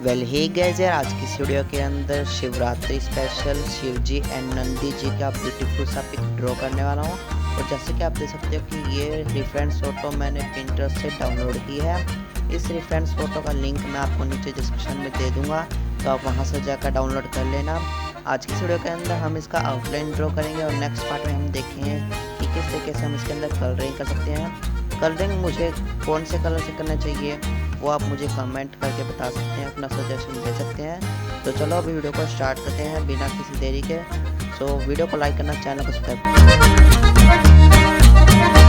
Hey guys यार, आज की इस वीडियो के अंदर शिवरात्रि स्पेशल शिव जी एंड नंदी जी का ब्यूटीफुल सा पिक ड्रॉ करने वाला हूँ। और जैसे कि आप देख सकते हो कि ये रेफरेंस फोटो मैंने पिंटरेस्ट से डाउनलोड की है। इस रेफरेंस फोटो का लिंक मैं आपको नीचे डिस्क्रिप्शन में दे दूंगा, तो आप वहाँ से जाकर डाउनलोड कर लेना। आज की इस वीडियो के अंदर हम इसका आउटलाइन ड्रॉ करेंगे और नेक्स्ट पार्ट में हम देखेंगे कि किस तरीके से हम इसके अंदर कलरिंग कर सकते हैं। कलरिंग मुझे कौन से कलर से करना चाहिए वो आप मुझे कमेंट करके बता सकते हैं, अपना सजेशन दे सकते हैं। तो चलो अभी वीडियो को स्टार्ट करते हैं बिना किसी देरी के। सो वीडियो को लाइक करना, चैनल को सब्सक्राइब करना।